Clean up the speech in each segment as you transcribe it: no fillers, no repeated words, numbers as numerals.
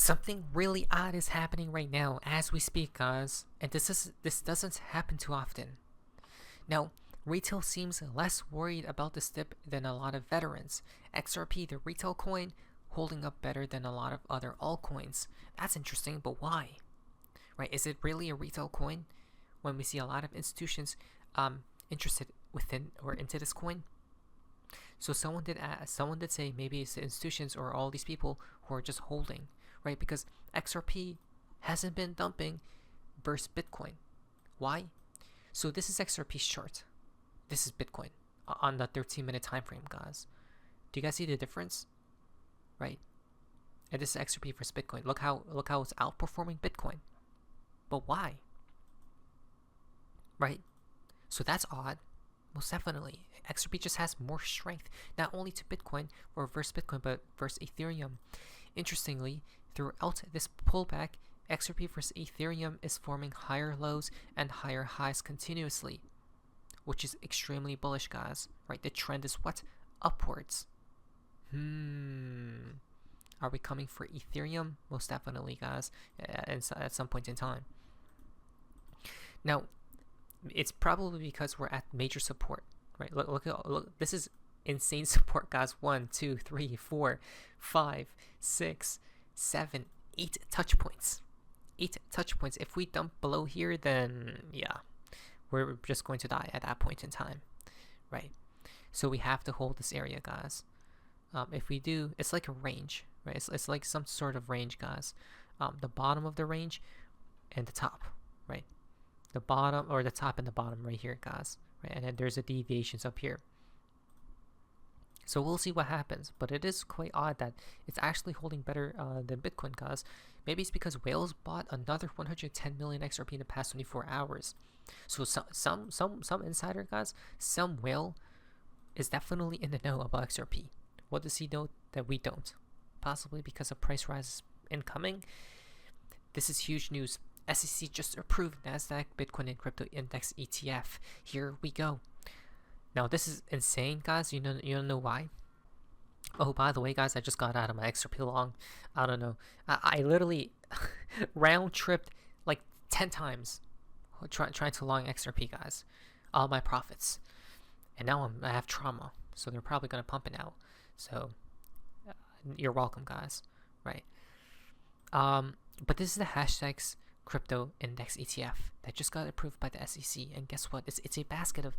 Something really odd is happening right now as we speak, guys, and this doesn't happen too often. Now, retail seems less worried about this dip than a lot of veterans. XRP, the retail coin, holding up better than a lot of other altcoins. That's interesting, but why? Right? Is it really a retail coin when we see a lot of institutions interested within or into this coin? So someone did say maybe it's the institutions or all these people who are just holding, right? Because XRP hasn't been dumping versus Bitcoin. Why? So this is XRP's chart. This is Bitcoin on the 13-minute time frame, guys. Do you guys see the difference? Right? And this is XRP versus Bitcoin. Look how it's outperforming Bitcoin. But why? Right? So that's odd. Most definitely. XRP just has more strength, not only to Bitcoin or versus Bitcoin, but versus Ethereum. Interestingly, throughout this pullback, XRP versus Ethereum is forming higher lows and higher highs continuously, which is extremely bullish, guys. Right? The trend is what? Upwards. Are we coming for Ethereum? Most definitely, guys, at some point in time. Now, it's probably because we're at major support, right? Look, this is insane support, guys. 1, 2, 3, 4, 5, 6, 7, 8 touch points. 8 touch points. If we dump below here, then yeah, we're just going to die at that point in time, right? So we have to hold this area, guys. If we do, it's like a range, right? It's like some sort of range, guys. The bottom of the range and the top, right? The bottom or the top and the bottom right here, guys, right? And then there's a deviations up here. So we'll see what happens, but it is quite odd that it's actually holding better than Bitcoin, guys. Maybe it's because whales bought another 110 million XRP in the past 24 hours. So some insider, guys, some whale is definitely in the know about XRP. What does he know that we don't? Possibly because of price rises incoming. This is huge news. SEC just approved Nasdaq Bitcoin and Crypto Index ETF. Here we go. Now this is insane, guys. You don't know why? Oh, by the way, guys, I just got out of my XRP long. I don't know. I literally round tripped like 10 times trying to long XRP, guys. All my profits, and now I have trauma. So they're probably gonna pump it out. So you're welcome, guys. Right. But this is the hashtags Crypto Index ETF that just got approved by the SEC, and guess what? It's a basket of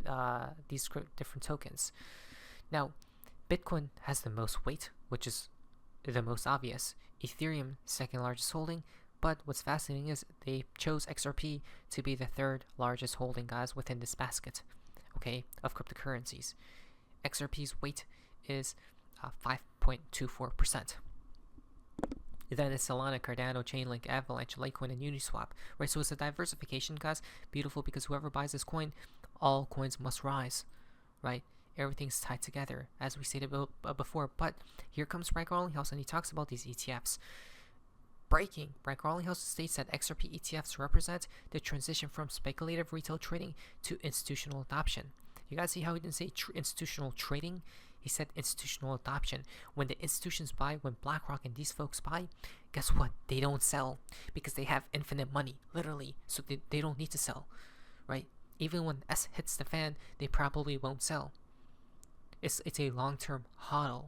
these different tokens. Now, Bitcoin has the most weight, which is the most obvious. Ethereum, second largest holding, but what's fascinating is they chose XRP to be the third largest holding, guys, within this basket, okay, of cryptocurrencies. XRP's weight is 5.24%. Then it's Solana, Cardano, Chainlink, Avalanche, Litecoin, and Uniswap, right? So it's a diversification, guys. Beautiful, because whoever buys this coin, all coins must rise, right? Everything's tied together, as we stated before. But here comes Brad Garlinghouse, and he talks about these ETFs. Breaking. Brad Garlinghouse states that XRP ETFs represent the transition from speculative retail trading to institutional adoption. You guys see how he didn't say institutional trading? He said institutional adoption. When the institutions buy, when BlackRock and these folks buy, guess what? They don't sell because they have infinite money, literally. So they don't need to sell, right? Even when S hits the fan, they probably won't sell. It's a long-term hodl,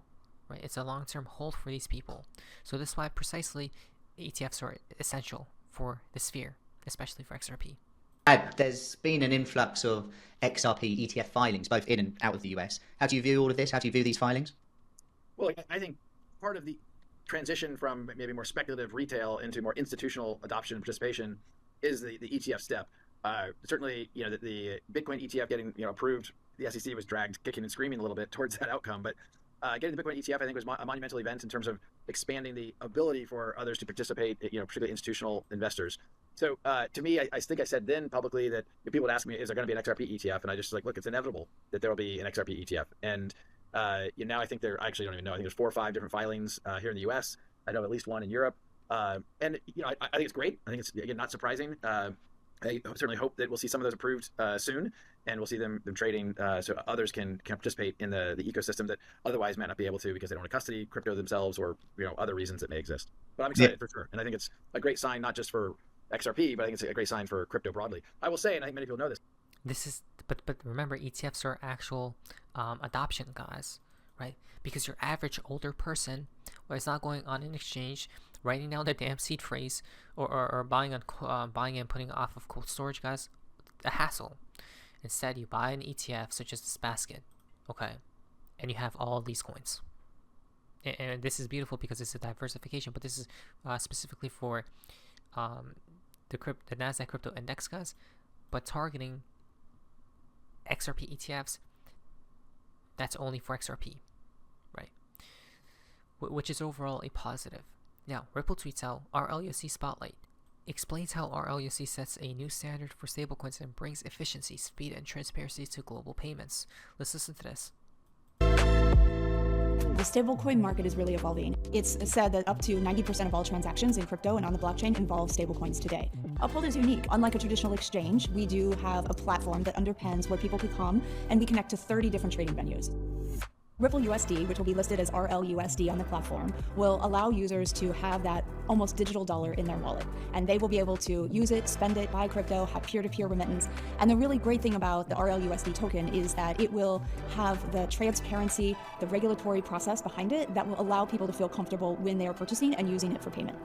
right? It's a long-term hold for these people. So this is why precisely ETFs are essential for the sphere, especially for XRP. There's been an influx of XRP ETF filings, both in and out of the US. How do you view all of this? How do you view these filings? Well, I think part of the transition from maybe more speculative retail into more institutional adoption and participation is the ETF step. Certainly, the Bitcoin ETF getting approved, the SEC was dragged kicking and screaming a little bit towards that outcome. But getting the Bitcoin ETF, I think, was a monumental event in terms of expanding the ability for others to participate, particularly institutional investors. So to me, I think I said then publicly that people would ask me, is there going to be an XRP ETF? And I just look, it's inevitable that there will be an XRP ETF. And now I think I actually don't even know. I think there's 4 or 5 different filings here in the US. I know at least one in Europe. And I think it's great. I think it's, again, not surprising. I I certainly hope that we'll see some of those approved soon, and we'll see them trading so others can participate in the ecosystem that otherwise might not be able to because they don't want to custody crypto themselves, or other reasons that may exist. But I'm excited for sure, and I think it's a great sign not just for XRP, but I think it's a great sign for crypto broadly. I will say, and I think many people know this. But remember, ETFs are actual adoption, guys, right? Because your average older person is not going on an exchange, writing down the damn seed phrase, or buying and putting off of cold storage, guys. A hassle. Instead, you buy an ETF such as this basket, okay, and you have all of these coins. And this is beautiful because it's a diversification. But this is specifically for the Nasdaq Crypto Index, guys. But targeting XRP ETFs, that's only for XRP, right? Which is overall a positive. Now, Ripple tweets out, RLUSD Spotlight explains how RLUSD sets a new standard for stablecoins and brings efficiency, speed, and transparency to global payments. Let's listen to this. The stablecoin market is really evolving. It's said that up to 90% of all transactions in crypto and on the blockchain involve stablecoins today. Uphold is unique. Unlike a traditional exchange, we do have a platform that underpins where people can come, and we connect to 30 different trading venues. Ripple USD, which will be listed as RLUSD on the platform, will allow users to have that almost digital dollar in their wallet. And they will be able to use it, spend it, buy crypto, have peer-to-peer remittance. And the really great thing about the RLUSD token is that it will have the transparency, the regulatory process behind it that will allow people to feel comfortable when they are purchasing and using it for payment.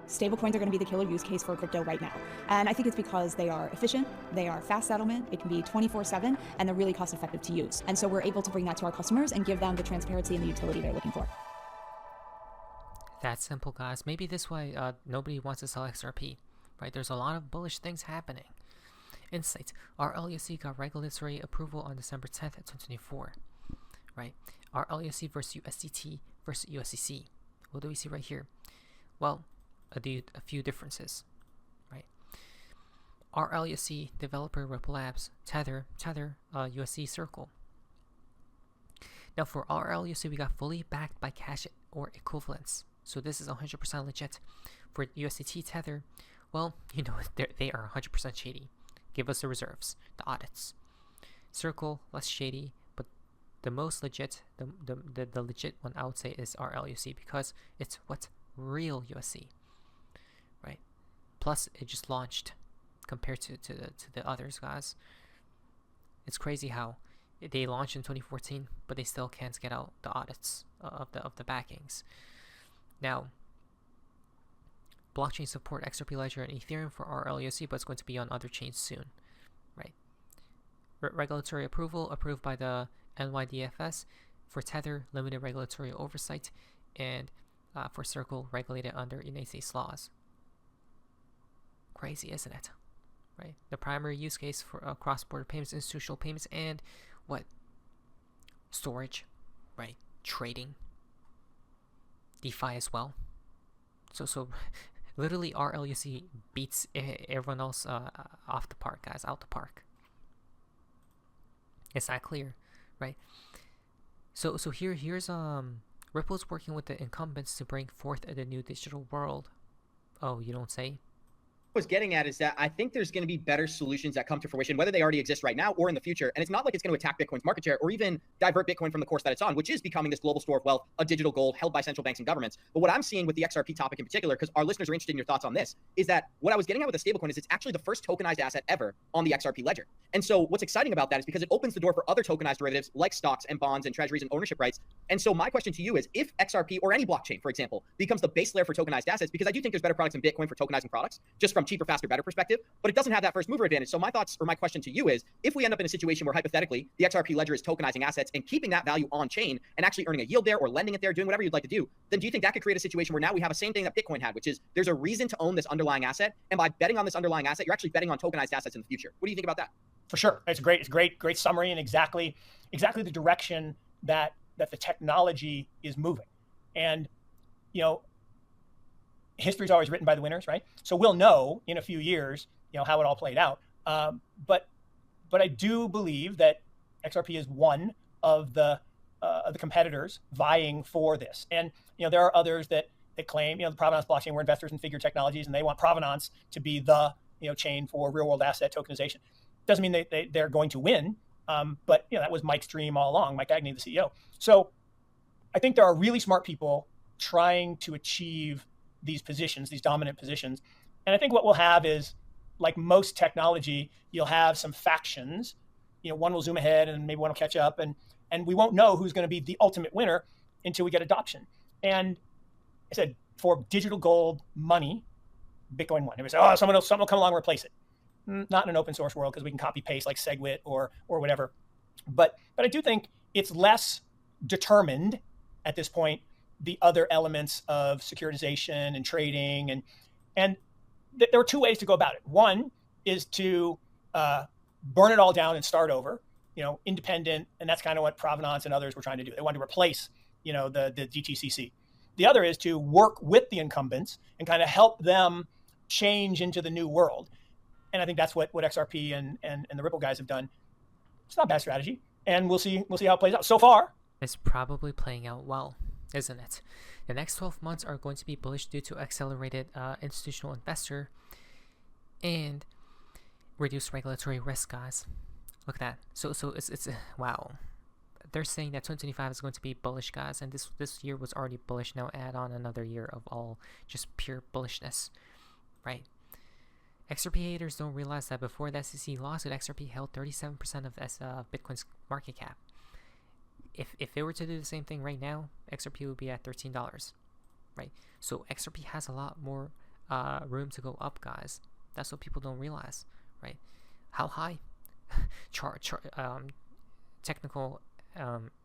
Stablecoins are going to be the killer use case for crypto right now. And I think it's because they are efficient, they are fast settlement, it can be 24/7, and they're really cost effective to use. And so we're able to bring that to our customers and give them the transparency and the utility they're looking for. That's simple, guys. Maybe this way nobody wants to sell XRP, right? There's a lot of bullish things happening. Insights. RLUSD got regulatory approval on December 10th, 2024, right? RLUSD versus USDT versus USDC. What do we see right here? Well, a few differences, right? RLUSD developer Ripple Labs, Tether, USD Circle. Now for RLUSD, we got fully backed by cash or equivalents, so this is 100% legit. For USDT Tether, well, they are 100% shady. Give us the reserves, the audits. Circle, less shady, but the most legit, the legit one I would say is RLUSD because it's what's real USD. Right, plus it just launched compared to the others, guys. It's crazy how they launched in 2014, but they still can't get out the audits of the backings. Now, blockchain support XRP Ledger and Ethereum for RLUSD, but it's going to be on other chains soon, right? Regulatory approval approved by the NYDFS. For Tether, limited regulatory oversight, and for Circle, regulated under United States laws. Crazy, isn't it? Right? The primary use case for cross-border payments, institutional payments, and what? Storage, right? Trading, DeFi as well. So literally RLUSD beats everyone else off the park, guys, out the park. It's that clear, right? So here's Ripple's working with the incumbents to bring forth the new digital world. Oh, you don't say? Was getting at is that I think there's going to be better solutions that come to fruition, whether they already exist right now or in the future. And it's not like it's going to attack Bitcoin's market share or even divert Bitcoin from the course that it's on, which is becoming this global store of wealth, a digital gold held by central banks and governments. But what I'm seeing with the XRP topic in particular, because our listeners are interested in your thoughts on this, is that what I was getting at with the stablecoin is it's actually the first tokenized asset ever on the XRP ledger. And so what's exciting about that is because it opens the door for other tokenized derivatives like stocks and bonds and treasuries and ownership rights. And so my question to you is, if XRP or any blockchain, for example, becomes the base layer for tokenized assets, because I do think there's better products in Bitcoin for tokenizing products, just from cheaper, faster, better perspective, but it doesn't have that first mover advantage. So my thoughts or my question to you is, if we end up in a situation where hypothetically the XRP ledger is tokenizing assets and keeping that value on chain and actually earning a yield there or lending it there, doing whatever you'd like to do, then do you think that could create a situation where now we have a same thing that Bitcoin had, which is there's a reason to own this underlying asset, and by betting on this underlying asset, you're actually betting on tokenized assets in the future? What do you think about that? For sure. It's great summary, and exactly the direction that the technology is moving. And history is always written by the winners, right? So we'll know in a few years, how it all played out. But I do believe that XRP is one of the competitors vying for this. And there are others that claim, the Provenance blockchain, we're investors in Figure Technologies, and they want Provenance to be the chain for real world asset tokenization. Doesn't mean they're going to win, but that was Mike's dream all along, Mike Agnew, the CEO. So I think there are really smart people trying to achieve these positions, these dominant positions. And I think what we'll have is, like most technology, you'll have some factions. One will zoom ahead and maybe one will catch up, and we won't know who's going to be the ultimate winner until we get adoption. And I said, for digital gold money, Bitcoin won. Everybody say, oh, someone will come along and replace it. Not in an open source world, because we can copy paste like SegWit or whatever. But I do think it's less determined at this point, the other elements of securitization and trading, and there are two ways to go about it. One is to burn it all down and start over, independent, and that's kind of what Provenance and others were trying to do. They wanted to replace, the DTCC. The other is to work with the incumbents and kind of help them change into the new world. And I think that's what XRP and the Ripple guys have done. It's not a bad strategy, and we'll see how it plays out. So far, it's probably playing out well, isn't it? The next 12 months are going to be bullish due to accelerated institutional investor and reduced regulatory risk, guys. Look at that. So it's wow. They're saying that 2025 is going to be bullish, guys, and this year was already bullish. Now add on another year of all just pure bullishness, right? XRP haters don't realize that before the SEC lawsuit, XRP held 37% of Bitcoin's market cap. If they were to do the same thing right now, XRP would be at $13, right? So XRP has a lot more room to go up, guys. That's what people don't realize, right? How high? Technical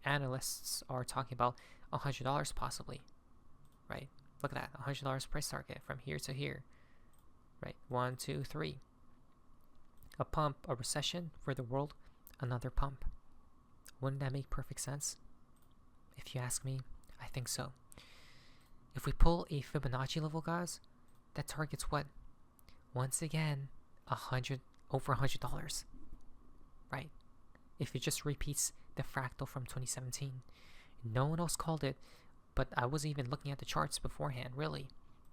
analysts are talking about $100 possibly, right? Look at that, $100 price target from here to here, right? 1, 2, 3. A pump, a recession for the world, another pump. Wouldn't that make perfect sense? If you ask me, I think so. If we pull a Fibonacci level, guys, that targets what? Once again, over $100, right? If it just repeats the fractal from 2017. No one else called it, but I wasn't even looking at the charts beforehand, really,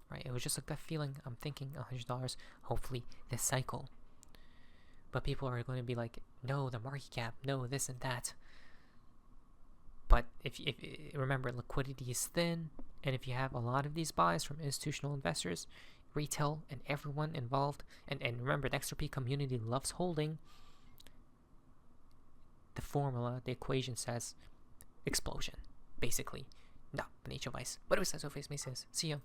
right? It was just like that feeling. I'm thinking $100, hopefully this cycle. But people are going to be like, no, the market cap, no, this and that. But if remember, liquidity is thin, and if you have a lot of these buys from institutional investors, retail, and everyone involved, and remember, the XRP community loves holding, the formula, the equation says explosion, basically. No, an HO vice. But it was so face me says, see you.